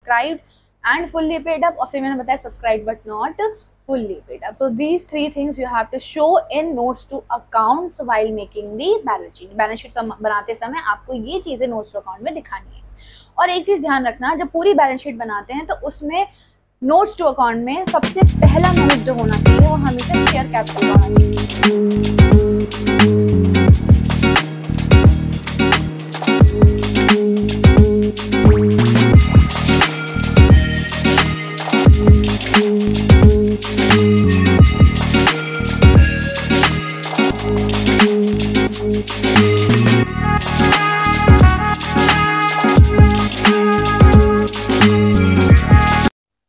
Subscribed and fully paid up, और फिर मैंने बताया subscribe but not fully paid up. So these three things you have to show in notes to accounts while making the balance sheet. Balance sheet बनाते समय आपको ये चीजें notes to account में दिखानी है। और एक चीज ध्यान रखना, जब पूरी बैलेंस शीट बनाते हैं तो उसमें नोट्स टू अकाउंट में सबसे पहला नोट जो होना चाहिए वो हमेशा शेयर कैपिटल होना चाहिए।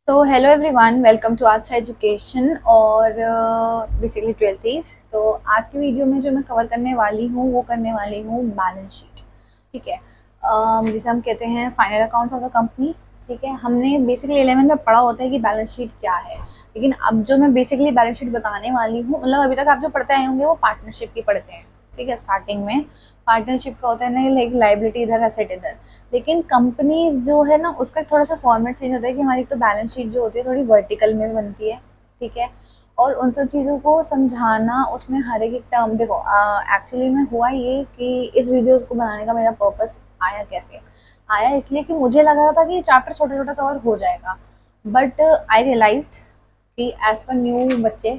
तो hello everyone, welcome to Aastha education और बेसिकली 12th। तो आज की वीडियो में जो मैं कवर करने वाली हूँ वो करने वाली हूँ बैलेंस शीट। ठीक है, जिसे हम कहते हैं final accounts of the company. ठीक है, हमने बेसिकली 11th में पढ़ा होता है कि बैलेंस शीट क्या है, लेकिन अब जो मैं बेसिकली बैलेंस शीट बताने वाली हूँ, मतलब अभी तक आप जो पढ़ते आए होंगे वो पार्टनरशिप की पढ़ते हैं। ठीक है, स्टार्टिंग में पार्टनरशिप का होता है ना, लाइक लाइबिलिटी इधर, एसेट इधर। लेकिन कंपनीज जो है ना उसका थोड़ा सा फॉर्मेट चेंज होता है कि हमारी तो बैलेंस शीट जो होती है थोड़ी वर्टिकल में बनती है। ठीक है, और उन सब चीज़ों को समझाना, उसमें हर एक टर्म देखो। एक्चुअली में हुआ ये कि इस वीडियो को बनाने का मेरा पर्पस आया कैसे आया, इसलिए कि मुझे लगा था कि चैप्टर छोटा छोटा कवर हो जाएगा, बट आई रियलाइज्ड कि एज पर न्यू बच्चे,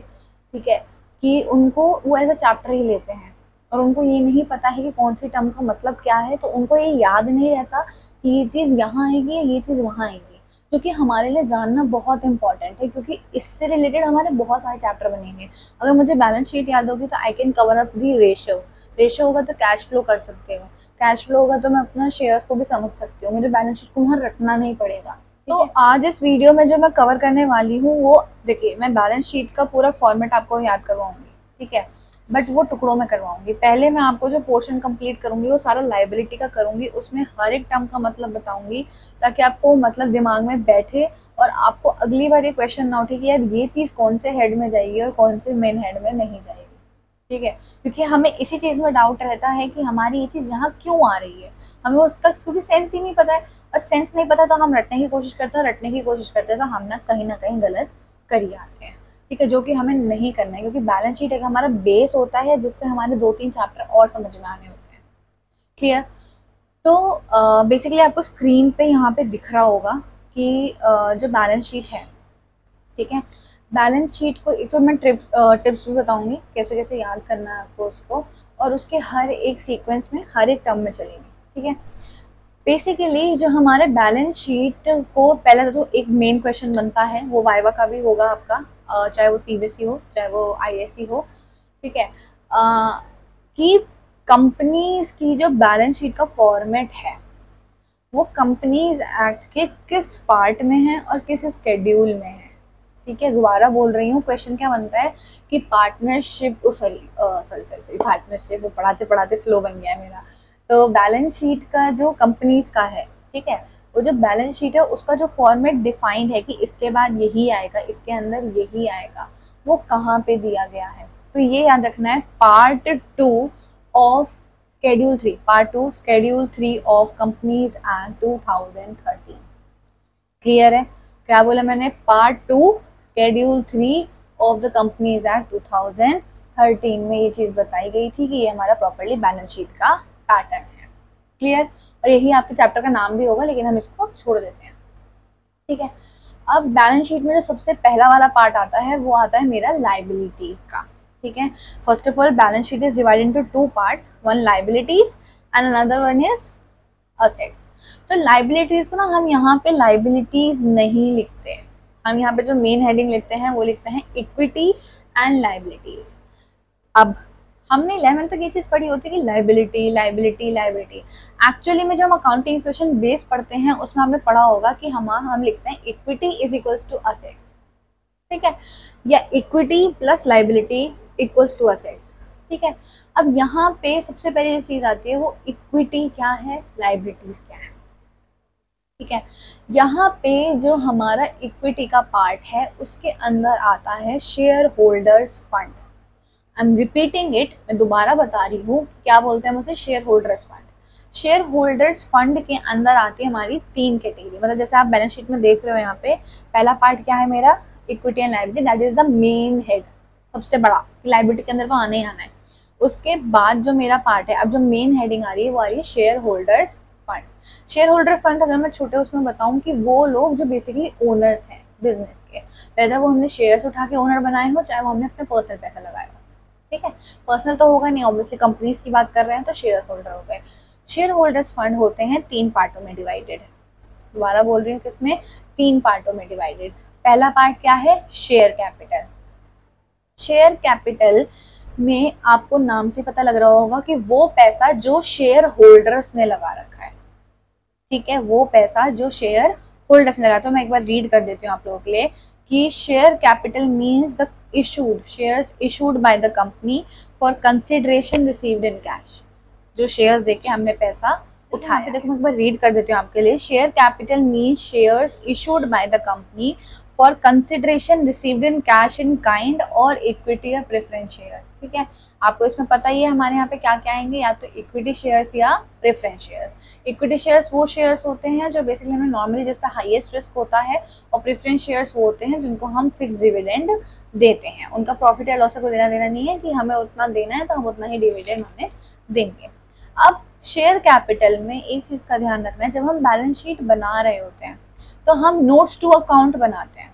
ठीक है, कि उनको वो एज अ चैप्टर ही लेते हैं और उनको ये नहीं पता है कि कौन सी टर्म का मतलब क्या है। तो उनको ये याद नहीं रहता कि ये चीज़ यहाँ आएगी, ये चीज़ वहाँ आएगी, क्योंकि हमारे लिए जानना बहुत इंपॉर्टेंट है, क्योंकि इससे रिलेटेड हमारे बहुत सारे चैप्टर बनेंगे। अगर मुझे बैलेंस शीट याद होगी तो I can cover up the ratio होगा तो कैश फ्लो कर सकते हो, कैश फ्लो होगा तो मैं अपना शेयर्स को भी समझ सकती हूँ, मेरे बैलेंस शीट को वहाँ रखना नहीं पड़ेगा। तो आज इस वीडियो में जो मैं कवर करने वाली हूँ वो देखिए, मैं बैलेंस शीट का पूरा फॉर्मेट आपको याद करवाऊंगी। ठीक है, बट वो टुकड़ों में करवाऊंगी। पहले मैं आपको जो पोर्शन कंप्लीट करूंगी वो सारा लायबिलिटी का करूंगी, उसमें हर एक टर्म का मतलब बताऊंगी ताकि आपको मतलब दिमाग में बैठे और आपको अगली बार ये क्वेश्चन ना उठे कि यार ये चीज़ कौन से हेड में जाएगी और कौन से मेन हेड में नहीं जाएगी। ठीक है, क्योंकि हमें इसी चीज़ में डाउट रहता है कि हमारी ये चीज़ यहाँ क्यों आ रही है, हमें उसका क्योंकि सेंस ही नहीं पता है, और सेंस नहीं पता तो हम रटने की कोशिश करते हैं, रटने की कोशिश करते हैं तो हम ना कहीं गलत कर ही आते हैं। ठीक है, जो कि हमें नहीं करना है, क्योंकि बैलेंस शीट एक हमारा बेस होता है जिससे हमारे 2-3 चैप्टर और समझ में आने होते हैं। क्लियर? तो बेसिकली आपको स्क्रीन पे यहाँ पे दिख रहा होगा कि जो बैलेंस शीट है, ठीक है, बैलेंस शीट को एक तो मैं टिप्स भी बताऊंगी कैसे कैसे याद करना है आपको उसको, और उसके हर एक सीक्वेंस में हर एक टर्म में चलेंगे। ठीक है, बेसिकली जो हमारे बैलेंस शीट को पहले तो एक मेन क्वेश्चन बनता है, वो वाइवा का भी होगा आपका, चाहे वो सीबीएसई हो चाहे वो आईएससी हो। ठीक है, कि कंपनीज की जो बैलेंस शीट का फॉर्मेट है वो कंपनीज एक्ट के किस पार्ट में है और किस स्केड्यूल में है। ठीक है, दोबारा बोल रही हूँ, क्वेश्चन क्या बनता है कि पार्टनरशिप, पार्टनरशिप, वो पढ़ाते पढ़ाते फ्लो बन गया है मेरा। तो बैलेंस शीट का जो कंपनीज का है, ठीक है, वो जो बैलेंस शीट है उसका जो फॉर्मेट डिफाइंड है कि इसके बाद यही आएगा, इसके अंदर यही आएगा, वो कहाँ पे दिया गया है। तो ये याद रखना है, part 2 of schedule 3, part 2 schedule 3 of companies act 2013। Clear है? क्या बोला मैंने? Part 2 schedule 3 of the companies act 2013 में ये चीज बताई गई थी कि ये हमारा प्रॉपर्ली बैलेंस शीट का पैटर्न है। क्लियर? और यही आपके चैप्टर का नाम भी होगा, लेकिन हम इसको छोड़ देते हैं। ठीक है, अब बैलेंस शीट में जो सबसे पहला वाला पार्ट आता है वो आता है मेरा लाइबिलिटीज का। ठीक है, first of all balance sheet is divided into 2 parts, one liabilities and another one is assets. तो लाइबिलिटीज को ना हम यहाँ पे लाइबिलिटीज नहीं लिखते, हम यहाँ पे जो मेन हेडिंग लिखते हैं वो लिखते हैं इक्विटी एंड लाइबिलिटीज। अब हमने 11th तक ये चीज पढ़ी होती है कि लाइबिलिटी लाइबिलिटी लाइबिलिटी। एक्चुअली में जो हम अकाउंटिंग इक्वेशन बेस पढ़ते हैं उसमें हमने पढ़ा होगा कि हम लिखते हैं equity is equals to assets. ठीक है, या equity plus liability equals to assets. ठीक है, अब यहाँ पे सबसे पहले जो चीज आती है वो इक्विटी क्या है, लाइबिलिटीज क्या है। ठीक है, यहाँ पे जो हमारा इक्विटी का पार्ट है उसके अंदर आता है share holders fund. I am repeating it, मैं दोबारा बता रही हूँ क्या बोलते हैं उसे, share holders fund. Share holders fund के अंदर आती है हमारी 3 कैटेगरी। मतलब जैसे आप बैलेंस शीट में देख रहे हो यहाँ पे, पहला पार्ट क्या है मेरा, equity and liability, that is the main head, सबसे बड़ा, लायबिलिटी के अंदर तो आना ही आना है। उसके बाद जो मेरा पार्ट है, अब जो मेन हेडिंग आ रही है वो आ रही है share holders fund. Share holder fund अगर मैं छोटे उसमें बताऊं कि वो लोग जो बेसिकली ओनर्स हैं बिजनेस के, वैसे वो हमने शेयर्स उठा के ओनर बनाए हो, चाहे वो हमने अपने पर्सनल पैसा लगाया हो, ठीक है, पर्सनल तो होगा नहीं, ऑब्वियसली कंपनीज की बात कर रहे हैं तो शेयर होल्डर हो गए। शेयर होल्डर्स फंड होते हैं 3 पार्टों में डिवाइडेड, दोबारा बोल रही हूँ किसमें, 3 पार्टों में डिवाइडेड। पहला पार्ट क्या है, शेयर कैपिटल। शेयर कैपिटल में आपको नाम से पता लग रहा होगा कि वो पैसा जो शेयर होल्डर्स ने लगा रखा है, ठीक है, वो पैसा जो शेयर होल्डर्स ने लगाया। तो मैं एक बार रीड कर देती हूँ आप लोगों के लिए कि share capital means the issued shares issued by the company for consideration received in cash, जो शेयर्स देके हमने पैसा उठाया। देखो मैं एक बार रीड कर देती हूँ आपके लिए। Share capital means shares issued by the company for consideration received in cash in kind और इक्विटी या प्रेफरेंस शेयर्स, ठीक है। आपको इसमें पता ही है हमारे यहाँ पे क्या क्या आएंगे, या तो इक्विटी शेयर्स या प्रेफरेंस शेयर्स। इक्विटी शेयर्स वो शेयर्स होते हैं जो बेसिकली हमें नॉर्मली जिसका हाईएस्ट रिस्क होता है, और प्रेफरेंस शेयर्स वो होते हैं जिनको हम फिक्स डिविडेंड देते हैं। उनका प्रॉफिट या लॉस से कोई लेना देना नहीं है कि हमें उतना देना है तो हम उतना ही डिविडेंड उन्हें देंगे। अब शेयर कैपिटल में एक चीज का ध्यान रखना है, जब हम बैलेंस शीट बना रहे होते हैं तो हम नोट्स टू अकाउंट बनाते हैं।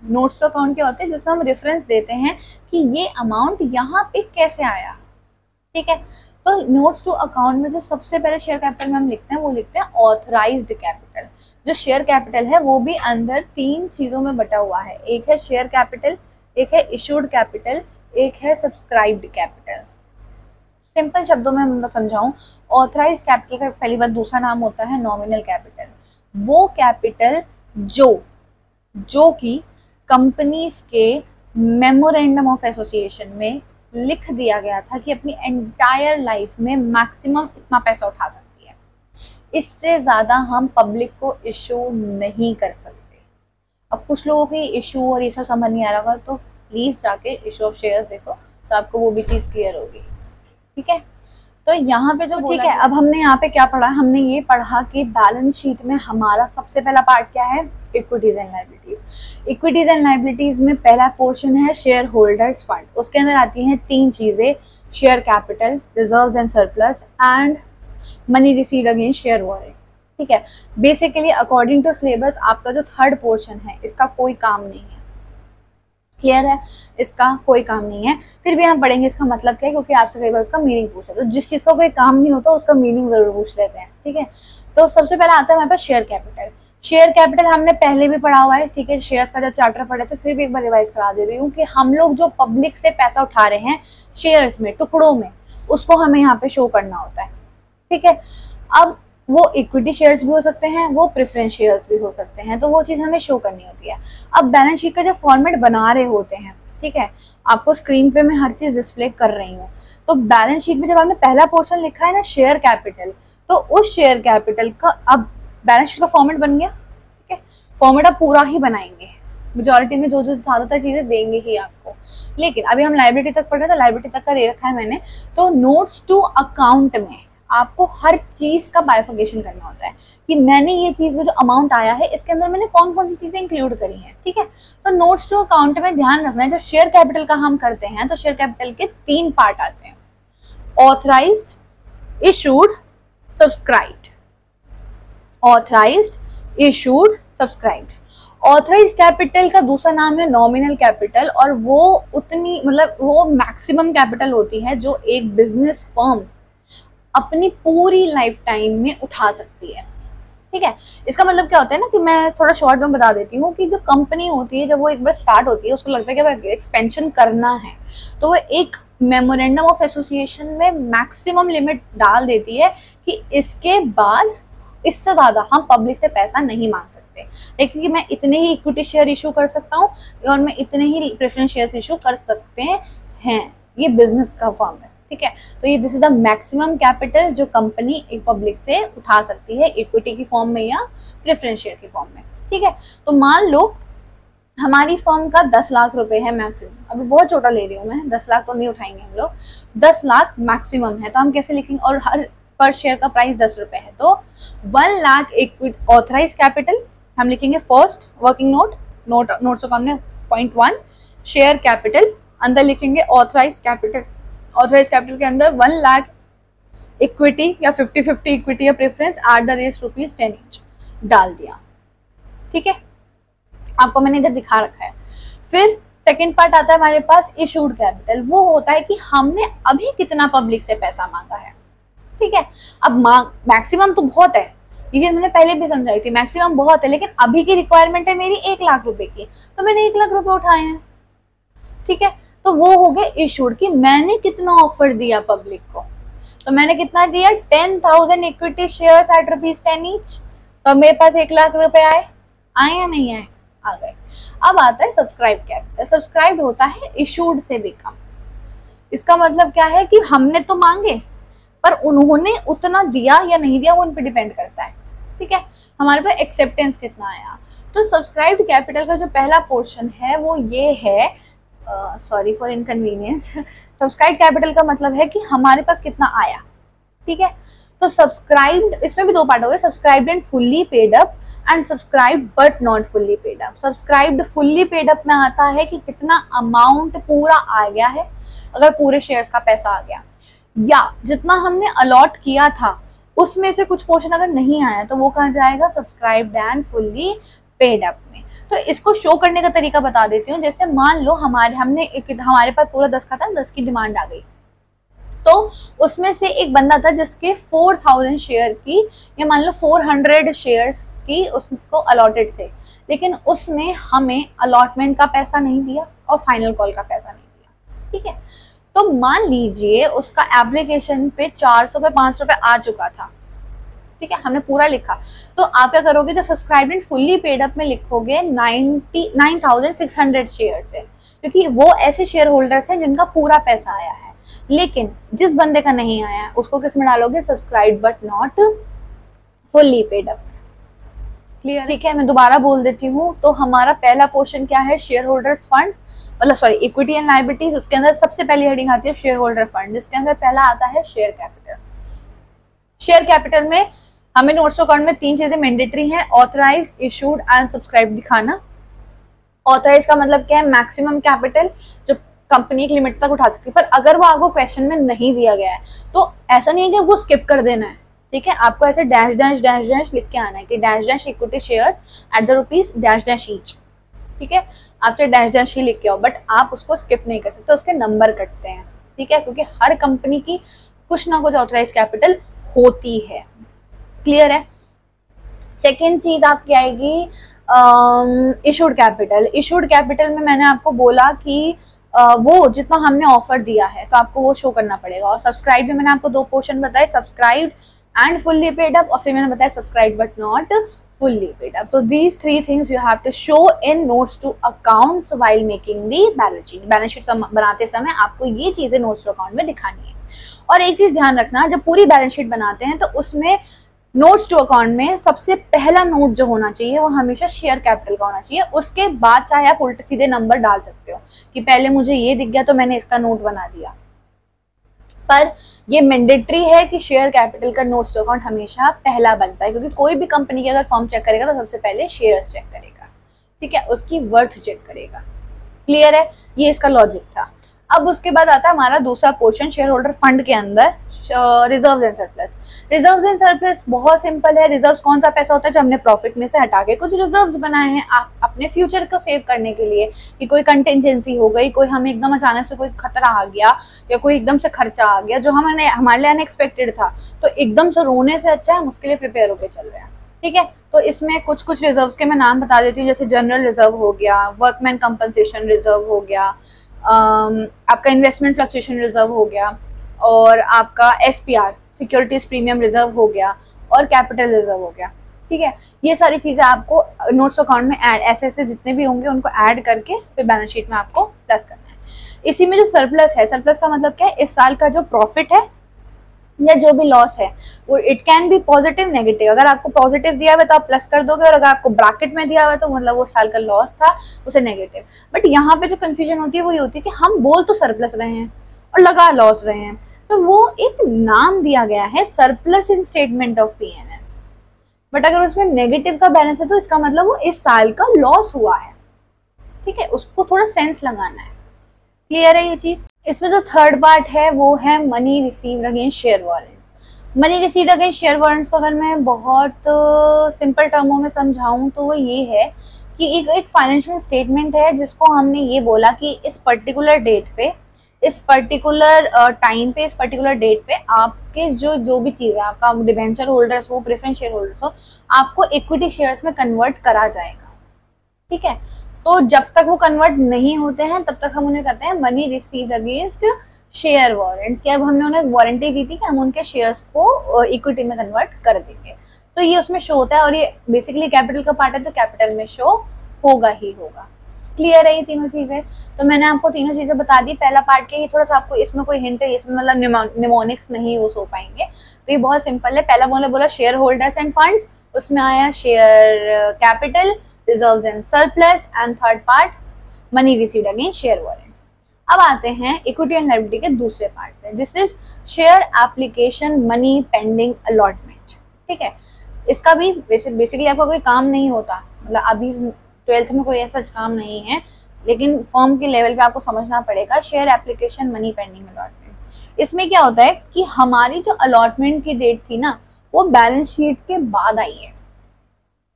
नोट्स टू अकाउंट क्या होते हैं, जिसमें हम रेफरेंस देते हैं कि ये अमाउंट यहाँ पे कैसे आया, ठीक है। तो नोट्स टू अकाउंट में जो सबसे पहले शेयर कैपिटल में हम लिखते हैं वो लिखते हैं ऑथराइज्ड कैपिटल। जो शेयर कैपिटल है वो भी अंदर 3 चीजों में बटा हुआ है, एक है शेयर कैपिटल, एक है इशूड कैपिटल, एक है सब्सक्राइब्ड कैपिटल। सिंपल शब्दों में मैं समझाऊं, ऑथराइज कैपिटल का पहली बार दूसरा नाम होता है नॉमिनल कैपिटल। वो कैपिटल जो कि कंपनीज के मेमोरेंडम ऑफ एसोसिएशन में लिख दिया गया था कि अपनी एंटायर लाइफ में मैक्सिमम इतना पैसा उठा सकती है, इससे ज्यादा हम पब्लिक को इशू नहीं कर सकते। अब कुछ लोगों की इशू और ये सब समझ नहीं आ रहा होगा तो प्लीज जाके इशू ऑफ शेयर्स देखो, तो आपको वो भी चीज क्लियर होगी, ठीक है। तो यहाँ पे जो ठीक है, अब हमने यहाँ पे क्या पढ़ा, हमने ये पढ़ा कि बैलेंस शीट में हमारा सबसे पहला पार्ट क्या है, equities and liabilities. Equities and liabilities में पहला पोर्शन है शेयर होल्डर्स फंड। उसके अंदर आती हैं 3 चीजें, share capital, reserves and surplus and money received against share warrants, ठीक है। बेसिकली अकॉर्डिंग टू सिलेबस आपका जो थर्ड पोर्शन है इसका कोई काम नहीं है, क्लियर है, इसका कोई काम नहीं है। फिर भी हम पढ़ेंगे इसका मतलब क्या है, क्योंकि आपसे कई बार उसका मीनिंग पूछा, तो जिस चीज का कोई काम नहीं होता उसका मीनिंग जरूर पूछ लेते हैं, ठीक है। तो सबसे पहले आता है हमारे पास शेयर कैपिटल। शेयर कैपिटल हमने पहले भी पढ़ा हुआ है, ठीक है, शेयर्स का जब चार्टर पढ़े तो फिर भी एक बार रिवाइज करा दे रही हूँ कि हम लोग जो पब्लिक से पैसा उठा रहे हैं शेयर्स में, टुकड़ों में, उसको हमें यहाँ पे शो करना होता है, ठीक है। अब वो इक्विटी शेयर्स भी हो सकते हैं, वो प्रेफरेंस शेयर्स भी हो सकते हैं, तो वो चीज हमें शो करनी होती है। अब बैलेंस शीट का जब फॉर्मेट बना रहे होते हैं, ठीक है, आपको स्क्रीन पे मैं हर चीज डिस्प्ले कर रही हूँ, तो बैलेंस शीट में जब आपने पहला पोर्शन लिखा है ना शेयर कैपिटल, तो उस शेयर कैपिटल का अब बैलेंस शीट का फॉर्मेट बन गया, ठीक है। फॉर्मेट आप पूरा ही बनाएंगे, मेजोरिटी में जो ज्यादातर चीजें देंगे ही आपको। लेकिन अभी हम लायबिलिटी तक पढ़ रहे हैं तो लायबिलिटी तक का दे रखा है मैंने। तो नोट्स टू अकाउंट में आपको हर चीज का बाइफिकेशन करना होता है कि मैंने ये चीज में जो अमाउंट आया है इसके अंदर मैंने कौन कौन सी चीजें इंक्लूड करी हैं, ठीक है। तो नोट्स टू अकाउंट में ध्यान रखना है, जब शेयर कैपिटल का हम करते हैं तो शेयर कैपिटल के 3 पार्ट आते हैं, authorised, issued, subscribed. Authorised, issued, subscribed. Authorise capital का दूसरा नाम है नॉमिनल कैपिटल, और वो उतनी मतलब वो मैक्सिमम कैपिटल होती है जो एक बिजनेस फर्म अपनी पूरी लाइफ टाइम में उठा सकती है, ठीक है। इसका मतलब क्या होता है ना, कि मैं थोड़ा शॉर्ट में बता देती हूँ कि जो कंपनी होती है जब वो एक बार स्टार्ट होती है उसको लगता है कि भाई एक्सपेंशन करना है, तो वो एक मेमोरेंडम ऑफ एसोसिएशन में मैक्सिमम लिमिट डाल देती है कि इसके बाद इससे ज्यादा हम पब्लिक से पैसा नहीं मांग सकते, लेकिन कि मैं इतने ही इक्विटी शेयर इशू कर सकता हूँ और मैं इतने ही प्रेफरेंस शेयर इशू कर सकते हैं, ये बिजनेस का फॉर्म है, ठीक है। तो ये this is the maximum capital जो कंपनी एक पब्लिक से उठा सकती है, इक्विटी की फॉर्म में या प्रेफरेंस शेयर की फॉर्म में, ठीक है। तो मान लो हमारी फर्म का 10 लाख रुपए है मैक्सिमम, अभी बहुत छोटा ले रही हूँ मैं, 10 लाख तो नहीं उठाएंगे हम लोग, 10 लाख मैक्सिमम है, तो हम कैसे लिखेंगे, और हर पर शेयर का प्राइस 10 रुपए है, तो 1 लाख इक्विटी ऑथराइज कैपिटल हम लिखेंगे फर्स्ट वर्किंग नोट्स अकाउंट में .1 शेयर कैपिटल, अंदर लिखेंगे ऑथराइज कैपिटल। ऑथराइज कैपिटल के अंदर 1 लाख इक्विटी या 50-50 इक्विटी या प्रेफरेंस @10 each डाल दिया। ठीक है, आपको मैंने इधर दिखा रखा है। फिर सेकेंड पार्ट आता है हमारे पास इशूड कैपिटल। वो होता है कि हमने अभी कितना पब्लिक से पैसा मांगा है। ठीक है, अब मैक्सिमम तो बहुत है, ये चीज मैंने पहले भी समझाई थी, मैक्सिमम बहुत है, लेकिन अभी की रिक्वायरमेंट है मेरी 1 लाख रुपए की, तो मैंने 1 लाख रुपए उठाए हैं। ठीक है, तो वो हो गए इशूड कि मैंने कितना ऑफर दिया पब्लिक को। तो मैंने कितना दिया 10,000 इक्विटी शेयर्स @10 each, तो मेरे पास 1 लाख रुपए आए या नहीं आए? आ गए। अब आता है सब्सक्राइब कैपिटल। सब्सक्राइब होता है इशूड से भी कम। इसका मतलब क्या है कि हमने तो मांगे पर उन्होंने उतना दिया या नहीं दिया वो उन पे डिपेंड करता है। ठीक है, हमारे पास एक्सेप्टेंस कितना आया। तो सब्सक्राइब कैपिटल का जो पहला पोर्शन है वो ये है, sorry for inconvenience, subscribe capital का मतलब है कि हमारे पास कितना आया। ठीक है, तो सब्सक्राइब्ड, इसमें भी 2 पार्ट हो गए, subscribed and fully paid up and subscribed but not fully paid up. Subscribed fully paid up में आता है कि कितना अमाउंट पूरा आ गया है, अगर पूरे शेयर्स का पैसा आ गया, या जितना हमने अलॉट किया था उसमें से कुछ पोर्शन अगर नहीं आया तो वो कहाँ जाएगा, subscribed and fully paid up में। तो इसको शो करने का तरीका बता देती हूँ। जैसे मान लो हमारे पास पूरा 10 का था, 10 की डिमांड आ गई, तो उसमें से एक बंदा था जिसके 4000 शेयर की या मान लो 400 शेयर्स की उसको अलॉटेड थे, लेकिन उसने हमें अलॉटमेंट का पैसा नहीं दिया और फाइनल कॉल का पैसा नहीं दिया। ठीक है, तो मान लीजिए उसका एप्लीकेशन पे 400 पे 5 रुपए आ चुका था। ठीक है, हमने पूरा लिखा, तो आप क्या करोगे, जब subscribe and fully paid up में लिखोगे 99,600 शेयर है, क्योंकि वो ऐसे शेयर होल्डर्स हैं जिनका पूरा पैसा आया है। लेकिन जिस बंदे का नहीं आया उसको किस में डालोगे, subscribe but not fully paid up. Clear? ठीक है, मैं दोबारा बोल देती हूँ। तो हमारा पहला पोर्शन क्या है, शेयर होल्डर्स फंड, मतलब सॉरी इक्विटी एंड लायबिलिटीज। उसके अंदर सबसे पहली हेडिंग आती है शेयर होल्डर फंड, जिसके अंदर पहला आता है शेयर कैपिटल। शेयर कैपिटल में हमें नोट्स अकाउंट में 3 चीजें मैंडेटरी हैं, ऑथराइज, इशूड एंड सब्सक्राइब दिखाना। ऑथराइज का मतलब क्या है, मैक्सिमम कैपिटल जो कंपनी एक लिमिट तक उठा सकती है, पर अगर वो आपको क्वेश्चन में नहीं दिया गया है तो ऐसा नहीं है कि वो स्किप कर देना है। ठीक है, आपको ऐसे डैश डैश डैश डैश लिख के आना है कि dash dash equity shares @rupees dash dash each. ठीक है, आप चाहे डैश डैश ही लिख के आओ, बट आप उसको स्किप नहीं कर सकते, उसके नंबर कटते हैं। ठीक है, क्योंकि हर कंपनी की कुछ ना कुछ ऑथराइज कैपिटल होती है। क्लियर है? सेकेंड चीज आपकी आएगी इशूड कैपिटल। इशूड कैपिटल में मैंने आपको बोला कि वो जितना हमने ऑफर दिया है तो आपको वो शो करना पड़ेगा। और सब्सक्राइब में मैंने आपको 2 पोर्शन बताए, subscribe and fully paid up, और फिर मैंने बताया subscribe but not fully paid up. तो these 3 things you have to show in notes to accounts while making the balance sheet. Balance sheet बनाते समय आपको ये चीजें नोट्स टू अकाउंट में दिखानी है। और एक चीज ध्यान रखना, जब पूरी बैलेंस शीट बनाते हैं तो उसमें नोट्स टू अकाउंट में सबसे पहला नोट जो होना चाहिए वो हमेशा शेयर कैपिटल का होना चाहिए। उसके बाद चाहे आप उल्टे सीधे नंबर डाल सकते हो कि पहले मुझे ये दिख गया तो मैंने इसका नोट बना दिया, पर ये मैंडेटरी है कि शेयर कैपिटल का नोट्स टू अकाउंट हमेशा पहला बनता है, क्योंकि कोई भी कंपनी की अगर फॉर्म चेक करेगा तो सबसे पहले शेयर्स चेक करेगा। ठीक है, उसकी वर्थ चेक करेगा। क्लियर है? ये इसका लॉजिक था। अब उसके बाद आता है हमारा दूसरा पोर्शन शेयर होल्डर फंड के अंदर reserves and surplus. Reserves and surplus बहुत सिंपल है। रिजर्व्स कौन सा पैसा होता है जो हमने प्रॉफिट में से हटा के कुछ रिजर्व्स बनाए हैं आप अपने फ्यूचर को सेव करने के लिए, कि कोई कंटिजेंसी हो गई, कोई हमें एकदम अचानक से कोई खतरा आ गया या कोई एकदम से खर्चा आ गया जो हमारे लिए अनएक्सपेक्टेड था, तो एकदम से रोने से अच्छा हम उसके लिए प्रिपेयर होकर चल रहे हैं। ठीक है, तो इसमें कुछ कुछ रिजर्व्स के मैं नाम बता देती हूँ, जैसे जनरल रिजर्व हो गया, वर्कमैन कंपनसेशन रिजर्व हो गया, आपका इन्वेस्टमेंट फ्लक्चुएशन रिजर्व हो गया, और आपका SPR सिक्योरिटीज प्रीमियम रिजर्व हो गया, और कैपिटल रिजर्व हो गया। ठीक है, ये सारी चीजें आपको नोट्स अकाउंट में ऐड ऐसे जितने भी होंगे उनको ऐड करके फिर बैलेंस शीट में आपको प्लस करना है। इसी में जो सरप्लस है, सरप्लस का मतलब क्या है, इस साल का जो प्रॉफिट है या जो भी लॉस है वो it can be positive negative. अगर आपको पॉजिटिव दिया हुआ है तो आप प्लस कर दोगे, और अगर आपको ब्रैकेट में दिया हुआ है तो मतलब वो साल का लॉस था उसे नेगेटिव। बट यहाँ पे जो कंफ्यूजन होती है वो ये होती है कि हम बोल तो सरप्लस रहे हैं और लगा लॉस रहे हैं, तो वो एक नाम दिया गया है surplus in statement of P&L। But अगर उसमें नेगेटिव का बैलेंस है तो इसका मतलब वो इस साल का लॉस हुआ है, ठीक है, उसको थोड़ा सेंस लगाना है। क्लियर है ये चीज। इसमें जो थर्ड पार्ट है वो है money received against share warrants. Money received against share warrants को अगर मैं बहुत सिंपल टर्मों में समझाऊं तो वो ये है कि एक फाइनेंशियल स्टेटमेंट है जिसको हमने ये बोला कि इस पर्टिकुलर डेट पे, इस पर्टिकुलर टाइम पे, इस पर्टिकुलर डेट पे आपके जो भी चीज है, आपका डिबेंचर होल्डर्स हो, प्रेफरेंस शेयर होल्डर्स हो, आपको इक्विटी शेयर्स में कन्वर्ट करा जाएगा, ठीक है। तो जब तक वो कन्वर्ट नहीं होते हैं तब तक हम उन्हें कहते हैं money received against share warrants. क्या अब हमने उन्हें वारंटी दी थी कि हम उनके शेयर्स को इक्विटी में कन्वर्ट कर देंगे, तो ये उसमें शो होता है और ये बेसिकली कैपिटल का पार्ट है तो कैपिटल में शो होगा ही होगा। क्लियर है ये तीनों चीजें। तो मैंने आपको तीनों चीजें बता दी। पहला पार्ट के ही थोड़ा सा आपको इसमें कोई हिंट है, इसमें मतलब निमोनिक्स नहीं यूज हो पाएंगे, तो ये बहुत सिंपल है। पहला बोला शेयर होल्डर्स एंड फंड्स, उसमें आया share capital, reserves and surplus, and third part money received against share warrants. अब आते हैं इक्विटी एंड लायबिलिटी के दूसरे पार्ट पे। This is share application money pending allotment, ठीक है। इसका भी बेसिकली आपका कोई काम नहीं होता, मतलब अभी 12th में कोई ऐसा काम नहीं है, लेकिन फर्म के लेवल पे आपको समझना पड़ेगा। Share application money pending allotment, इसमें क्या होता है कि हमारी जो अलॉटमेंट की डेट थी ना वो बैलेंस शीट के बाद आई है।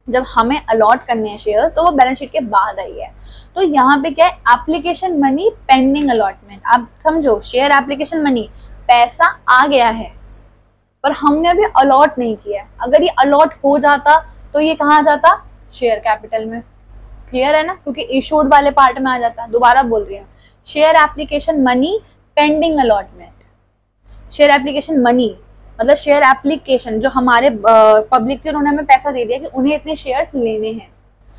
जब हमें अलॉट करने हैं शेयर्स तो वो बैलेंस शीट के बाद आई है। तो यहाँ पे क्या है, एप्लीकेशन मनी पेंडिंग अलॉटमेंट। आप समझो, शेयर एप्लीकेशन मनी, पैसा आ गया है पर हमने अभी अलॉट नहीं किया। अगर ये अलॉट हो जाता तो ये कहाँ जाता, शेयर कैपिटल में। क्लियर है ना, क्योंकि इशूड वाले पार्ट में आ जाता है। दोबारा बोल रही हूँ, share application money pending allotment. Share application money मतलब शेयर एप्लीकेशन, जो हमारे पब्लिक थे उन्होंने हमें पैसा दे दिया कि उन्हें इतने शेयर्स लेने हैं,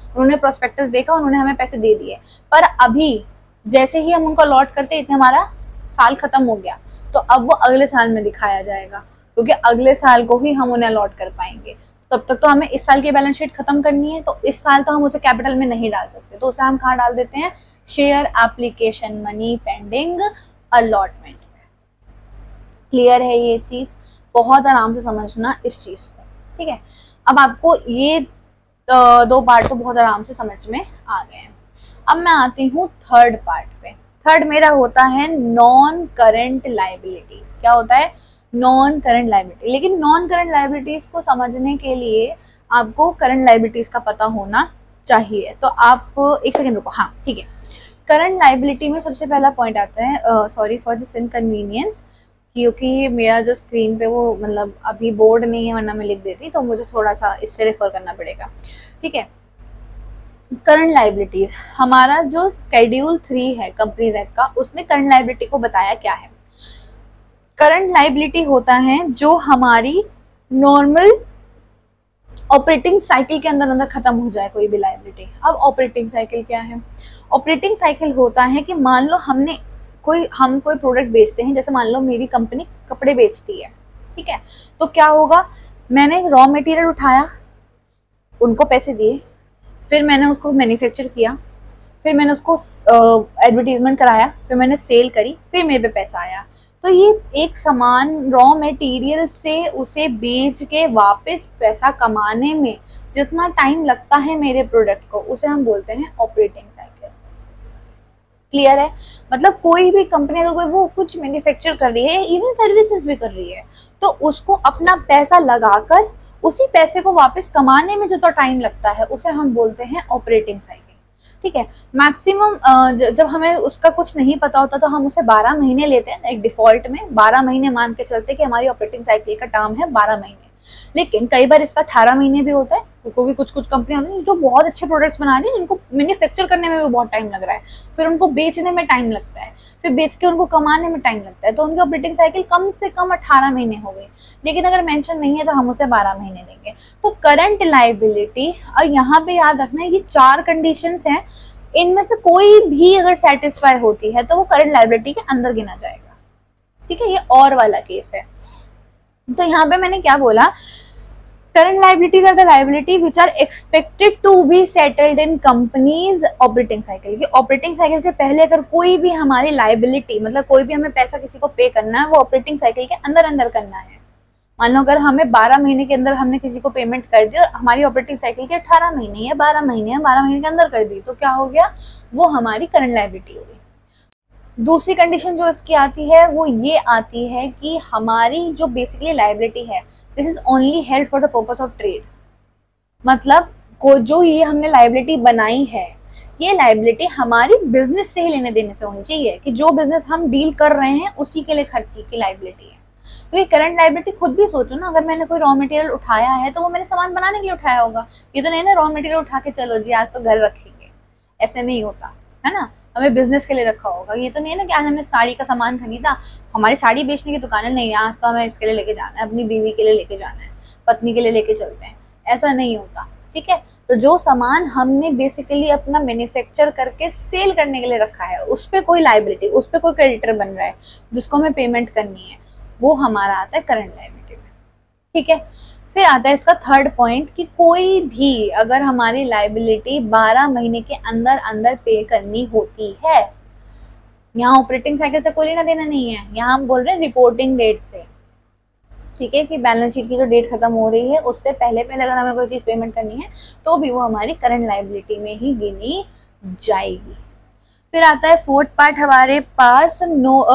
उन्होंने प्रोस्पेक्टस देखा, उन्होंने हमें पैसे दे दिए, पर अभी जैसे ही हम उनको अलॉट करते इतने हमारा साल खत्म हो गया, तो अब वो अगले साल में दिखाया जाएगा, क्योंकि अगले साल को ही हम उन्हें अलॉट कर पाएंगे। तब तक तो हमें इस साल की बैलेंस शीट खत्म करनी है, तो इस साल तो हम उसे कैपिटल में नहीं डाल सकते, तो उसे हम कहाँ डाल देते हैं, share application money pending allotment. Clear है ये चीज, बहुत आराम से समझना इस चीज को, ठीक है। अब आपको ये दो पार्ट तो बहुत आराम से समझ में आ गए हैं। अब मैं आती हूँ थर्ड पार्ट पे। थर्ड मेरा होता है नॉन करंट लायबिलिटीज। क्या होता है, नॉन करंट लायबिलिटी। लेकिन नॉन करंट लायबिलिटीज को समझने के लिए आपको करंट लायबिलिटीज का पता होना चाहिए। तो आप एक सेकेंड रुको, हाँ ठीक है। करंट लायबिलिटी में सबसे पहला पॉइंट आता है, सॉरी फॉर दिस इनकन्वीनियंस, क्योंकि मेरा जो स्क्रीन पे वो मतलब अभी बोर्ड नहीं है, वरना मैं लिख देती, तो मुझे थोड़ा सा इससे रेफर करना पड़ेगा, ठीक है। करंट लायबिलिटीज, हमारा जो शेड्यूल 3 है कंपनीज एक्ट का, उसने करंट लायबिलिटी को बताया क्या है। करंट लायबिलिटी होता है जो हमारी नॉर्मल ऑपरेटिंग साइकिल के अंदर खत्म हो जाए कोई भी लायबिलिटी। अब ऑपरेटिंग साइकिल क्या है, ऑपरेटिंग साइकिल होता है कि मान लो हम कोई प्रोडक्ट बेचते हैं, जैसे मान लो मेरी कंपनी कपड़े बेचती है, ठीक है। तो क्या होगा, मैंने रॉ मटेरियल उठाया, उनको पैसे दिए, फिर मैंने उसको मैन्युफैक्चर किया, फिर मैंने उसको एडवर्टीजमेंट कराया, फिर मैंने सेल करी, फिर मेरे पे पैसा आया। तो ये एक समान रॉ मटेरियल से उसे बेच के वापस पैसा कमाने में जितना टाइम लगता है मेरे प्रोडक्ट को, उसे हम बोलते हैं ऑपरेटिंग साइकिल। क्लियर है, मतलब कोई भी कंपनी अगर वो कुछ मैन्युफैक्चर कर रही है, इवन सर्विसेज भी कर रही है, तो उसको अपना पैसा लगाकर उसी पैसे को वापस कमाने में जो तो टाइम लगता है, उसे हम बोलते हैं ऑपरेटिंग साइकिल, ठीक है। मैक्सिमम जब हमें उसका कुछ नहीं पता होता तो हम उसे 12 महीने लेते हैं, एक डिफॉल्ट में 12 महीने मान के चलते कि हमारी ऑपरेटिंग साइकिल का टर्म है 12 महीने। लेकिन कई बार इसका 18 महीने भी होता है, क्योंकि कुछ कंपनियां होती हैं जो बहुत अच्छे प्रोडक्ट्स बना रही हैं, जिनको मैन्युफैक्चर करने में भी बहुत टाइम लग रहा है, फिर उनको बेचने में टाइम लगता है, फिर बेच के उनको कमाने में टाइम लगता है, तो उनकी ऑपरेटिंग साइकिल कम से कम 18 महीने हो गई। लेकिन अगर मेंशन नहीं है तो हम उसे 12 महीने देंगे। तो करंट लायबिलिटी, और यहाँ पे याद रखना है ये 4 कंडीशंस हैं, इनमें से कोई भी अगर सेटिस्फाई होती है तो वो करंट लायबिलिटी के अंदर गिना जाएगा, ठीक है। ये और वाला केस है। तो यहाँ पे मैंने क्या बोला, current liabilities are the liability which are expected to be settled in companies operating cycle. की ऑपरेटिंग साइकिल से पहले अगर कोई भी हमारी लाइबिलिटी, मतलब कोई भी हमें पैसा किसी को पे करना है, वो ऑपरेटिंग साइकिल के अंदर अंदर करना है। मान लो अगर हमें 12 महीने के अंदर हमने किसी को पेमेंट कर दी और हमारी ऑपरेटिंग साइकिल के 18 महीने या 12 महीने या 12 महीने के अंदर कर दी, तो क्या हो गया, वो हमारी करंट लाइबिलिटी हो गई। दूसरी कंडीशन जो इसकी आती है वो ये आती है कि हमारी जो बेसिकली लाइबिलिटी है, this is only held for the purpose of trade. मतलब को जो ये हमने लाइबिलिटी बनाई है, ये लाइबिलिटी हमारी बिजनेस से ही लेने देने से होनी चाहिए, कि जो बिजनेस हम डील कर रहे हैं उसी के लिए खर्ची की लाइबिलिटी है। तो ये करंट लाइबिलिटी खुद भी सोचो ना, अगर मैंने कोई रॉ मटेरियल उठाया है तो वो मैंने सामान बनाने के लिए उठाया होगा। ये तो नहीं ना रॉ मटेरियल उठा के चलो जी आज तो घर रखेंगे, ऐसे नहीं होता है ना। हमें बिजनेस के लिए रखा होगा। ये तो नहीं है ना कि आज हमने साड़ी का सामान खरीदा, हमारी साड़ी बेचने की दुकान है, नहीं आज तो हमें इसके लिए लेके जाना है, अपनी बीवी के लिए लेके जाना है, पत्नी के लिए लेके चलते हैं, ऐसा नहीं होता। ठीक है, तो जो सामान हमने बेसिकली अपना मैन्युफैक्चर करके सेल करने के लिए रखा है, उस पर कोई लाइबिलिटी, उस पर कोई क्रेडिटर बन रहा है जिसको हमें पेमेंट करनी है, वो हमारा आता है करंट लाइबिलिटी में। ठीक है, फिर आता है इसका थर्ड पॉइंट कि कोई भी अगर हमारी लाइबिलिटी 12 महीने के अंदर अंदर पे करनी होती है, यहाँ ऑपरेटिंग साइकिल से कोई लेना देना नहीं है, यहाँ हम बोल रहे हैं रिपोर्टिंग डेट से। ठीक है, कि बैलेंस शीट की जो डेट खत्म हो रही है उससे पहले पहले अगर हमें कोई चीज पेमेंट करनी है तो भी वो हमारी करंट लाइबिलिटी में ही गिनी जाएगी। फिर आता है फोर्थ पार्ट हमारे पास, no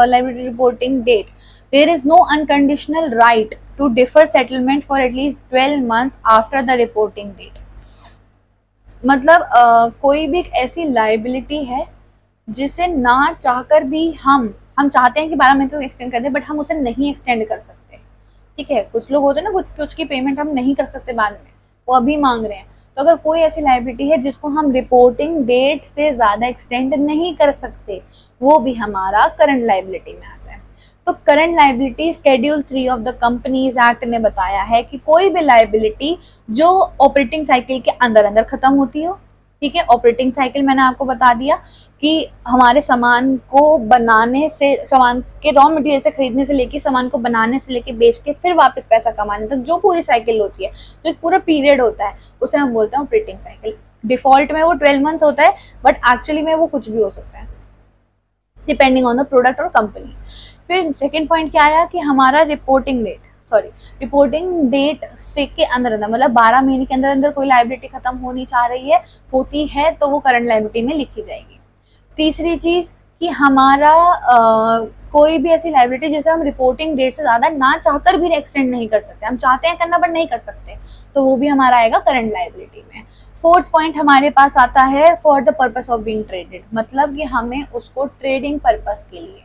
liability reporting date. There is no unconditional right to defer settlement for at least 12 months after the reporting date। मतलब कोई भी एक ऐसी लाइबिलिटी है जिसे ना चाहकर भी हम चाहते हैं कि 12 महीने तक एक्सटेंड कर दें, बट हम उसे नहीं एक्सटेंड कर सकते। ठीक है, कुछ लोग होते हैं ना, कुछ की पेमेंट हम नहीं कर सकते बाद में, वो अभी मांग रहे हैं। तो अगर कोई ऐसी लाइबिलिटी है जिसको हम रिपोर्टिंग डेट से ज्यादा एक्सटेंड नहीं कर सकते, वो भी हमारा करंट लाइबिलिटी में आता है। तो current liability schedule 3 of the companies act ने बताया है कि कोई भी लाइबिलिटी जो ऑपरेटिंग साइकिल के अंदर अंदर खत्म होती हो। ठीक है, ऑपरेटिंग साइकिल मैंने आपको बता दिया कि हमारे सामान को बनाने से, सामान के रॉ मटेरियल से खरीदने से लेके सामान को बनाने से लेके बेच के फिर वापस पैसा कमाने तक जो पूरी साइकिल होती है, जो एक पूरा पीरियड होता है, उसे हम बोलते हैं ऑपरेटिंग साइकिल। डिफॉल्ट में वो 12 मंथ्स होता है, बट एक्चुअली में वो कुछ भी हो सकता है डिपेंडिंग ऑन द प्रोडक्ट और कंपनी। फिर सेकेंड पॉइंट क्या आया कि हमारा रिपोर्टिंग डेट से के अंदर अंदर, मतलब 12 महीने के अंदर अंदर कोई लाइबिलिटी खत्म होनी चाह रही है, होती है तो वो करंट लाइबिलिटी में लिखी जाएगी। तीसरी चीज कि हमारा कोई भी ऐसी लाइबिलिटी जिसे हम रिपोर्टिंग डेट से ज्यादा ना चाहकर भी एक्सटेंड नहीं कर सकते, हम चाहते हैं करना बट नहीं कर सकते, तो वो भी हमारा आएगा करंट लाइबिलिटी में। फोर्थ पॉइंट हमारे पास आता है for the purpose of being traded, मतलब कि हमें उसको ट्रेडिंग पर्पस के लिए,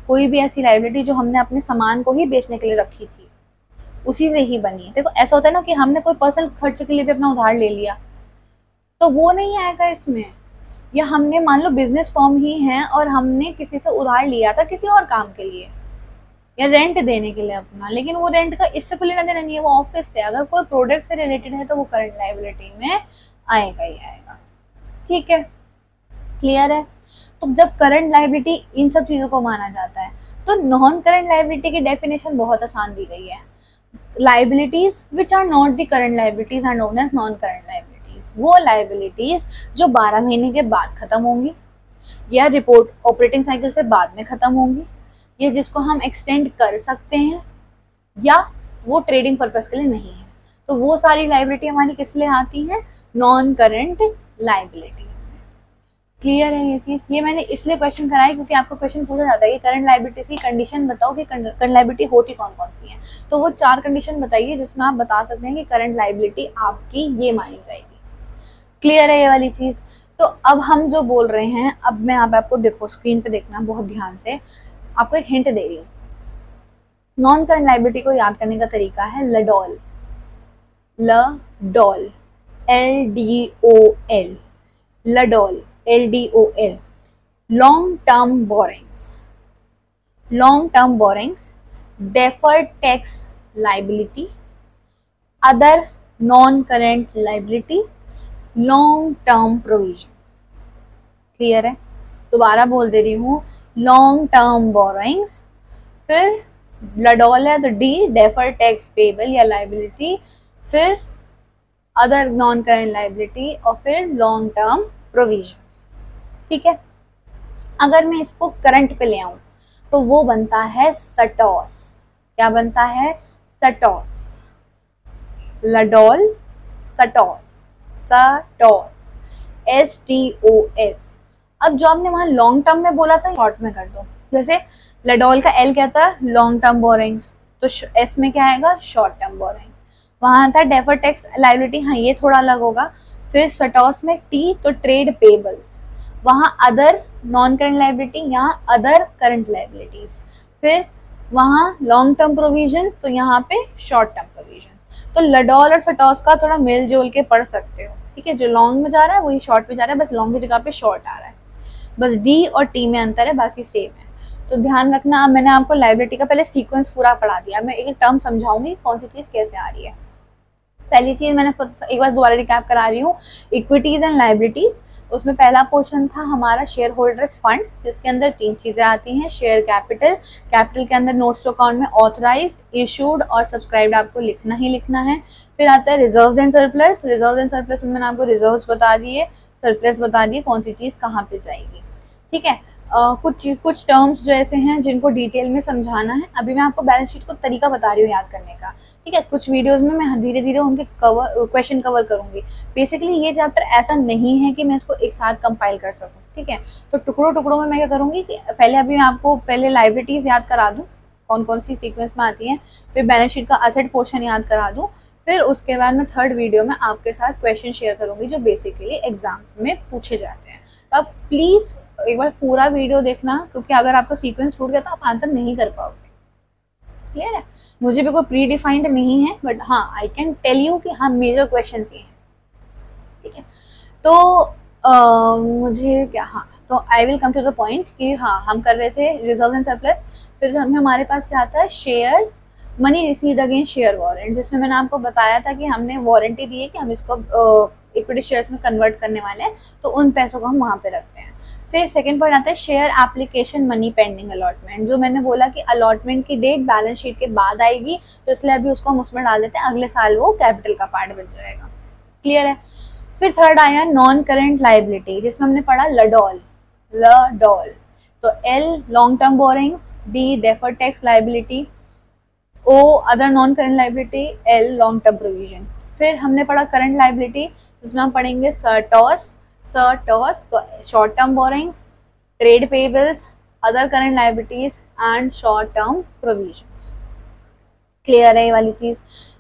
कोई भी ऐसी लाइबिलिटी जो हमने अपने सामान को ही बेचने के लिए रखी थी उसी से ही बनी है। देखो ऐसा होता है ना कि हमने कोई पर्सनल खर्च के लिए भी अपना उधार ले लिया, तो वो नहीं आएगा इसमें। या हमने मान लो बिजनेस फर्म ही है और हमने किसी से उधार लिया था किसी और काम के लिए या रेंट देने के लिए अपना, लेकिन वो रेंट का इससे कोई लेना देना नहीं है, वो ऑफिस से, अगर कोई प्रोडक्ट से रिलेटेड है तो वो करंट लाइबिलिटी में आएगा ही आएगा। ठीक है, क्लियर है। तो जब करंट लाइबिलिटी इन सब चीजों को माना जाता है, तो नॉन करंट लाइबिलिटी की डेफिनेशन बहुत आसान दी गई है। Liabilities which are not the current liabilities are known as non current liabilities. वो लाइबिलिटीज जो 12 महीने के बाद खत्म होंगी, या रिपोर्ट ऑपरेटिंग साइकिल से बाद में खत्म होंगी, या जिसको हम एक्सटेंड कर सकते हैं, या वो ट्रेडिंग पर्पस के लिए नहीं है, तो वो सारी लाइबिलिटी हमारी किस लिए आती है, नॉन करंट लाइबिलिटी। क्लियर है ये चीज। ये मैंने इसलिए क्वेश्चन कराया क्योंकि आपको क्वेश्चन पूछा जाता है कि करंट लाइबिलिटी की कंडीशन बताओ कि करंट लाइबिलिटी होती कौन कौन सी है, तो वो 4 कंडीशन बताइए जिसमें आप बता सकते हैं कि करंट लाइबिलिटी आपकी ये मानी जाएगी। क्लियर है ये वाली चीज। तो अब हम जो बोल रहे हैं, अब मैं यहाँ पे आपको देखो स्क्रीन पे देखना बहुत ध्यान से, आपको एक हिंट दे रही हूँ। नॉन करंट लाइबिलिटी को याद करने का तरीका है लडॉल, लडॉल, LDOL, लडॉल, LDOL, long term borrowings, deferred tax liability, other non-current liability, long term provisions। Clear है, दोबारा बोल दे रही हूँ, लॉन्ग टर्म बोरोइंग्स, फिर लडॉल है तो डी डेफर्ड टैक्स पेबल या लाइबिलिटी, फिर अदर नॉन करेंट लाइबिलिटी और फिर लॉन्ग टर्म प्रोविजंस। ठीक है, अगर मैं इसको करंट पे ले आऊं तो वो बनता है सटॉस। क्या बनता है? सटॉस। लडॉल, सटॉस, सटॉस, STOS। अब जो आपने वहां लॉन्ग टर्म में बोला था शॉर्ट में कर दो। जैसे लडॉल का L क्या था? लॉन्ग टर्म बोरिंग्स, तो S में क्या आएगा? Short term borrowing. वहां था डेफर्ड टैक्स लायबिलिटी, हाँ ये थोड़ा अलग होगा। फिर सटॉस में T तो ट्रेड पेबल्स, वहां अदर नॉन करंट लायबिलिटी, यहाँ अदर करंट लायबिलिटीज। फिर वहां लॉन्ग टर्म प्रोविजंस, तो यहाँ पे शॉर्ट टर्म प्रोविजंस। तो लडॉल और सटॉस का थोड़ा मेल जोल के पढ़ सकते हो। ठीक है, जो लॉन्ग में जा रहा है वही शॉर्ट में जा रहा है, बस लॉन्ग की जगह पे शॉर्ट आ रहा है। बस डी और टी में अंतर है, बाकी सेम है। तो ध्यान रखना। अब मैंने आपको लायबिलिटी का पहले सीक्वेंस पूरा पढ़ा दिया, मैं एक टर्म समझाऊंगी कौन सी चीज कैसे आ रही है। पहली चीज मैंने एक बार दोबारा रिकैप करा रही हूँ, इक्विटीज एंड लायबिलिटीज। उसमें पहला पोर्शन था हमारा शेयर होल्डर्स फंड, जिसके अंदर 3 चीजें आती हैं। शेयर कैपिटल, कैपिटल के अंदर नोट्स टू अकाउंट में ऑथराइज्ड, इशूड और सब्सक्राइब्ड आपको लिखना ही लिखना है। फिर आता है reserves and surplus. Reserves and surplus में मैंने आपको रिजर्व्स बता दिए, सरप्लस बता दिए, कौन सी चीज कहाँ पे जाएगी। ठीक है, कुछ टर्म्स जो ऐसे हैं जिनको डिटेल में समझाना है। अभी मैं आपको बैलेंस शीट को तरीका बता रही हूँ याद करने का। ठीक है, कुछ वीडियोस में मैं धीरे धीरे उनके क्वेश्चन कवर करूंगी। बेसिकली ये चैप्टर ऐसा नहीं है कि मैं इसको एक साथ कंपाइल कर सकूं। ठीक है, तो टुकड़ों टुकड़ों में मैं क्या करूंगी कि पहले अभी मैं आपको पहले लायबिलिटीज याद करा दूं कौन कौन सी सीक्वेंस में आती हैं, फिर बैलेंस शीट का असेट पोर्शन याद करा दूं, फिर उसके बाद मैं थर्ड वीडियो में आपके साथ क्वेश्चन शेयर करूंगी जो बेसिकली एग्जाम्स में पूछे जाते हैं। तो आप प्लीज एक बार पूरा वीडियो देखना, क्योंकि अगर आपका सीक्वेंस टूट गया तो आप आंसर नहीं कर पाओगे। क्लियर है? मुझे भी कोई प्री डिफाइंड नहीं है, बट हाँ आई कैन टेल यू कि हाँ मेजर क्वेश्चन ये हैं। ठीक है, तो मुझे क्या, हाँ तो I will come to the point कि हाँ हम कर रहे थे रिजर्व एंड सरप्लस। फिर हमारे पास क्या आता है? Share money received against share warrant, जिसमें मैंने आपको बताया था कि हमने वारंटी दी है कि हम इसको इक्विटी शेयर्स में कन्वर्ट करने वाले हैं, तो उन पैसों को हम वहां पे रखते हैं। फिर सेकंड पॉइंट आता है share application money pending allotment, जो मैंने बोला कि अलॉटमेंट की डेट बैलेंस शीट के बाद आएगी, तो इसलिए अभी उसको हम उसमें डाल देते हैं, अगले साल वो कैपिटल का पार्ट बन जाएगा। क्लियर है? फिर थर्ड आया नॉन करेंट लायबिलिटी, जिसमें हमने पढ़ा लडॉल, लडॉल। तो L long term borrowings, D deferred tax liability, O other non current liability, L long term provision. फिर हमने पढ़ा करंट लायबिलिटी, जिसमें हम पढ़ेंगे सरटॉस, सरटॉस तो short term borrowings, trade payables, other current liabilities and short term provisions. Clear है ये वाली चीज?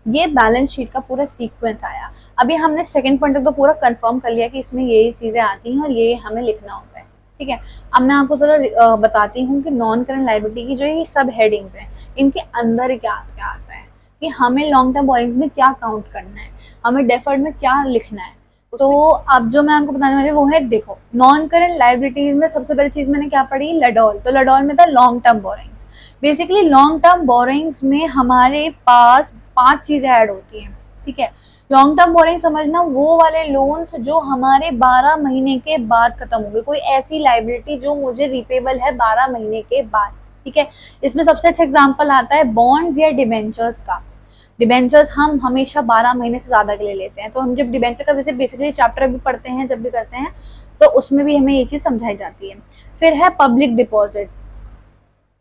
ये बैलेंस शीट का पूरा सीक्वेंस आया। अभी हमने सेकंड पॉइंट तक तो पूरा कंफर्म कर लिया कि इसमें ये चीजें आती हैं और ये हमें लिखना होता है। ठीक है, अब मैं आपको जरा बताती हूँ कि नॉन करंट लायबिलिटी की जो ये सब हेडिंग्स हैं, इनके अंदर क्या क्या आता है, कि हमें लॉन्ग टर्म बोरिंग्स में क्या काउंट करना है, हमें डेफर्ड में क्या लिखना है। तो अब जो मैं आपको बताने वाली हूँ वो है, देखो नॉन करंट लायबिलिटीज में सबसे पहली चीज मैंने क्या पढ़ी? लडॉल। तो लडॉल में था long term borrowings. Basically long term borrowings में हमारे पास 5 चीजें ऐड होती हैं। ठीक है, लॉन्ग टर्म बोरिंग समझना वो वाले लोन्स जो हमारे 12 महीने के बाद खत्म हो गए, कोई ऐसी लायबिलिटी जो मुझे रिपेबल है 12 महीने के बाद। ठीक है, इसमें सबसे अच्छा एग्जांपल आता है बॉन्ड्स या डिबेंचर्स का। डिबेंचर्स हम हमेशा 12 महीने से ज्यादा के लिए लेते हैं, तो हम जब डिबेंचर का वैसे बेसिकली चैप्टर भी पढ़ते हैं, जब भी करते हैं तो उसमें भी हमें ये चीज समझाई जाती है। फिर है पब्लिक डिपॉजिट,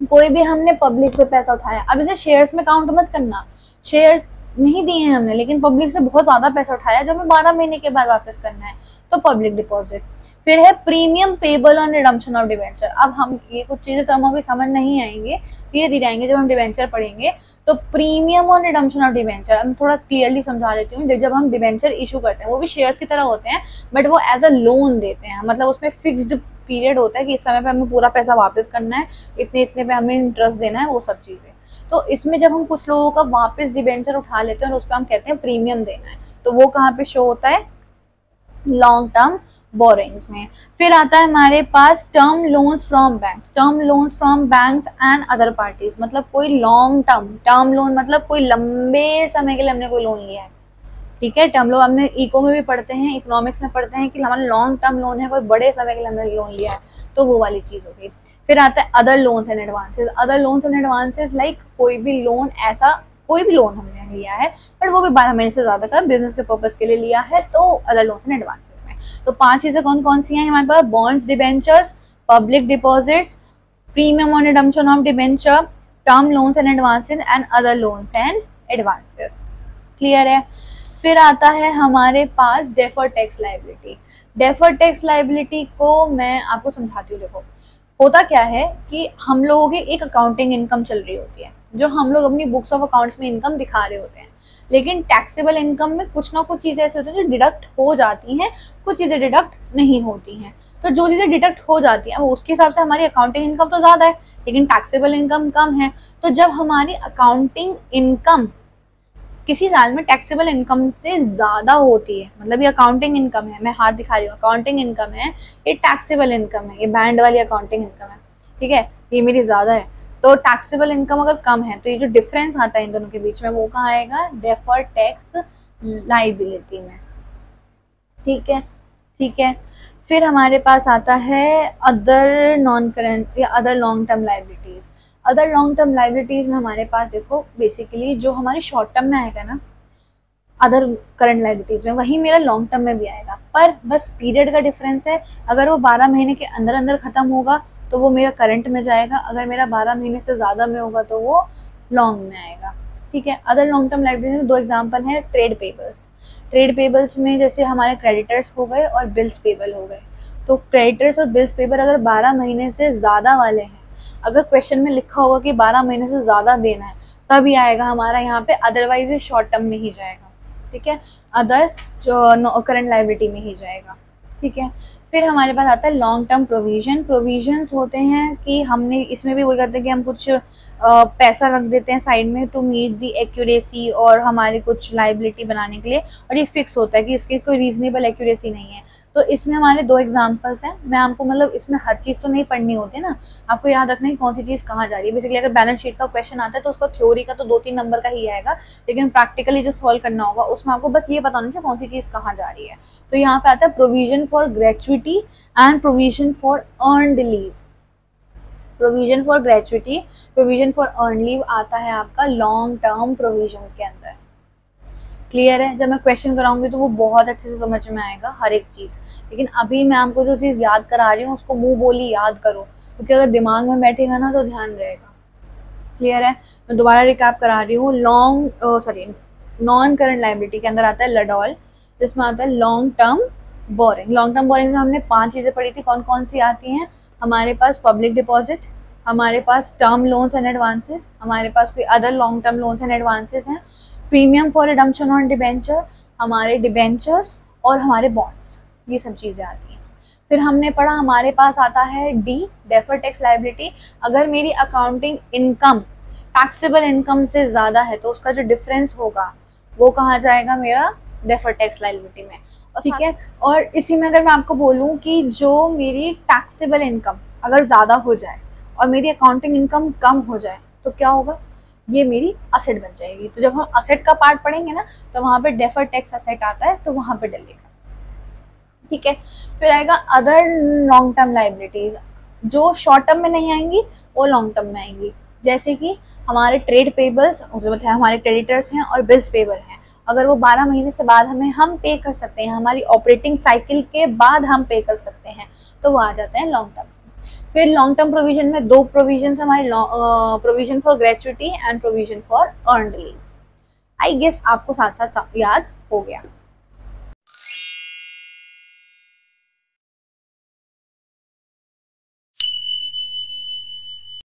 कोई भी हमने पब्लिक से पैसा उठाया, अब इसे शेयर्स में काउंट मत करना, शेयर्स नहीं दिए हैं हमने, लेकिन पब्लिक से बहुत ज्यादा पैसा उठाया जो हमें 12 महीने के बाद वापस करना है, तो पब्लिक डिपॉजिट। फिर है premium payable on redemption of debenture. अब हम ये कुछ चीजें तो हम अभी समझ नहीं आएंगे, धीरे धीरे आएंगे जब हम डिवेंचर पढ़ेंगे। तो premium on redemption of debenture अब थोड़ा क्लियरली समझा देती हूँ। जब हम डिवेंचर इशू करते हैं वो भी शेयर्स की तरह होते हैं, बट वो एज अ लोन देते हैं, मतलब उसमें फिक्स्ड पीरियड होता है कि इस समय पे हमें पूरा पैसा वापस करना है, इतने इतने पे हमें इंटरेस्ट देना है, वो सब चीजें। तो इसमें जब हम कुछ लोगों का वापस डिवेंचर उठा लेते हैं और उस पर हम कहते हैं प्रीमियम देना है, तो वो कहाँ पे शो होता है? लॉन्ग टर्म बोरिंग्स में। फिर आता है हमारे पास term loans from banks, term loans from banks and other parties, मतलब कोई लॉन्ग टर्म लोन मतलब कोई लंबे समय के लिए हमने कोई लोन लिया है। ठीक है, टर्म लोन हमने इको में भी पढ़ते हैं, इकोनॉमिक्स में पढ़ते हैं कि हमारा लॉन्ग टर्म लोन है, कोई बड़े समय के लिए हमने लोन लिया है, तो वो वाली चीज होगी। फिर आता है other loans and advances. Other loans and advances like कोई भी लोन, ऐसा कोई भी लोन हमने लिया है बट वो भी 12 महीने से ज्यादा का बिजनेस के पर्पज के लिए लिया है, तो अदर लोन्स एंड एडवांसेस में तो 5 चीजें कौन कौन सी हैं हमारे पास? Bonds, debentures, public deposits, premium on redemption of debenture, term loans and advances and other loans and advances. Clear है? फिर आता है हमारे पास deferred tax liability. Deferred tax liability को मैं आपको समझाती हूँ। देखो होता क्या है कि हम लोगों की एक अकाउंटिंग इनकम चल रही होती है, जो हम लोग अपनी बुक्स ऑफ अकाउंट्स में इनकम दिखा रहे होते हैं, लेकिन टैक्सेबल इनकम में कुछ ना कुछ चीजें ऐसी होती हैं जो डिडक्ट हो जाती हैं, कुछ चीजें डिडक्ट नहीं होती हैं। तो जो चीजें डिडक्ट हो जाती हैं उसके हिसाब से हमारी अकाउंटिंग इनकम तो ज्यादा है लेकिन टैक्सेबल इनकम कम है। तो जब हमारी अकाउंटिंग इनकम किसी साल में टैक्सेबल इनकम से ज्यादा होती है, मतलब ये अकाउंटिंग इनकम है, मैं हाथ दिखा रही हूँ, अकाउंटिंग इनकम है, ये टैक्सेबल इनकम है, ये बैंड वाली अकाउंटिंग इनकम है, ठीक है, ये मेरी ज्यादा है। तो टैक्सेबल इनकम अगर कम है तो ये जो डिफरेंस आता है इन दोनों के बीच में वो कहाँ आएगा? डेफर्ड टैक्स लायबिलिटी में। ठीक है, ठीक है। फिर हमारे पास आता है अदर नॉन करेंट या other long term liabilities. Other long term liabilities में हमारे पास देखो बेसिकली जो हमारे शॉर्ट टर्म में आएगा ना अदर करंट लायबिलिटीज में, वही मेरा लॉन्ग टर्म में भी आएगा, पर बस पीरियड का डिफरेंस है। अगर वो 12 महीने के अंदर अंदर खत्म होगा तो वो मेरा करंट में जाएगा, अगर मेरा 12 महीने से ज्यादा में होगा तो वो लॉन्ग में आएगा। ठीक है। अदर लॉन्ग टर्म लायबिलिटीज में 2 एग्जाम्पल हैं। Trade payables. ट्रेड पेबल्स में जैसे हमारे क्रेडिटर्स हो गए और बिल्स पेबल हो गए। तो क्रेडिटर्स और बिल्स पेबल अगर 12 महीने से ज्यादा वाले हैं, अगर क्वेश्चन में लिखा होगा कि 12 महीने से ज्यादा देना है तभी आएगा हमारा यहाँ पे, अदरवाइज ये शॉर्ट टर्म में ही जाएगा। ठीक है, अदर जो करंट लायबिलिटी में ही जाएगा। ठीक है। फिर हमारे पास आता है लॉन्ग टर्म प्रोविजन। प्रोविजंस होते हैं कि हमने इसमें भी वही करते हैं कि हम कुछ पैसा रख देते हैं साइड में टू मीट दी एक्यूरेसी और हमारी कुछ लायबिलिटी बनाने के लिए, और ये फिक्स होता है कि इसकी कोई रीजनेबल एक्यूरेसी नहीं है। तो इसमें हमारे 2 एग्जांपल्स हैं। मैं आपको मतलब इसमें हर चीज़ तो नहीं पढ़नी होती है ना, आपको याद रखना है कौन सी चीज़ कहाँ जा रही है। बेसिकली अगर बैलेंस शीट का क्वेश्चन आता है तो उसका थ्योरी का तो 2-3 नंबर का ही आएगा, लेकिन प्रैक्टिकली जो सॉल्व करना होगा उसमें आपको बस ये पता होना चाहिए कौन सी चीज़ कहाँ जा रही है। तो यहाँ पे आता है provision for gratuity and provision for earned leave. Provision for gratuity, provision for earn leave आता है आपका लॉन्ग टर्म प्रोविजन के अंदर। क्लियर है? जब मैं क्वेश्चन कराऊंगी तो वो बहुत अच्छे से समझ में आएगा हर एक चीज़, लेकिन अभी मैं आपको जो चीज़ याद करा रही हूँ उसको मुंह बोली याद करो, क्योंकि अगर दिमाग में बैठेगा ना तो ध्यान रहेगा। क्लियर है? मैं दोबारा रिकैप करा रही हूँ। नॉन करंट लायबिलिटी के अंदर आता है लडॉल, जिसमें आता है long term borrowing. Long term borrowing में हमने 5 चीज़ें पढ़ी थी। कौन कौन सी आती हैं? हमारे पास पब्लिक डिपॉजिट, हमारे पास टर्म लोन्स एंड एडवांसेस, हमारे पास कोई other long term loans and advances हैं, premium for redemption on debenture, हमारे डिबेंचर्स और हमारे बॉन्ड्स, ये सब चीज़ें आती हैं। फिर हमने पढ़ा हमारे पास आता है डी, डेफर्ड टैक्स लायबिलिटी। अगर मेरी अकाउंटिंग इनकम टैक्सेबल इनकम से ज़्यादा है तो उसका जो डिफरेंस होगा वो कहाँ जाएगा? मेरा डेफर्ड टैक्स लायबिलिटी में। ठीक है। और इसी में अगर मैं आपको बोलूँ कि जो मेरी टैक्सेबल इनकम अगर ज़्यादा हो जाए और मेरी अकाउंटिंग इनकम कम हो जाए तो क्या होगा? ये मेरी असेट बन जाएगी। तो जब हम असेट का पार्ट पढ़ेंगे ना तो वहाँ पे डेफर्ड टैक्स असेट आता है तो वहाँ पे डलेगा। ठीक है। फिर आएगा अदर लॉन्ग टर्म लायबिलिटीज, जो शॉर्ट टर्म में नहीं आएंगी वो लॉन्ग टर्म में आएंगी। जैसे कि हमारे ट्रेड पेबल्स, मतलब हमारे क्रेडिटर्स हैं और बिल्स पेबल हैं, अगर वो 12 महीने से बाद हम पे कर सकते हैं, हमारी ऑपरेटिंग साइकिल के बाद हम पे कर सकते हैं, तो वो आ जाते हैं लॉन्ग टर्म। फिर लॉन्ग टर्म प्रोविजन में 2 प्रोविजन हमारे, provision for gratuity and provision for earned leave. I guess आपको साथ साथ याद हो गया।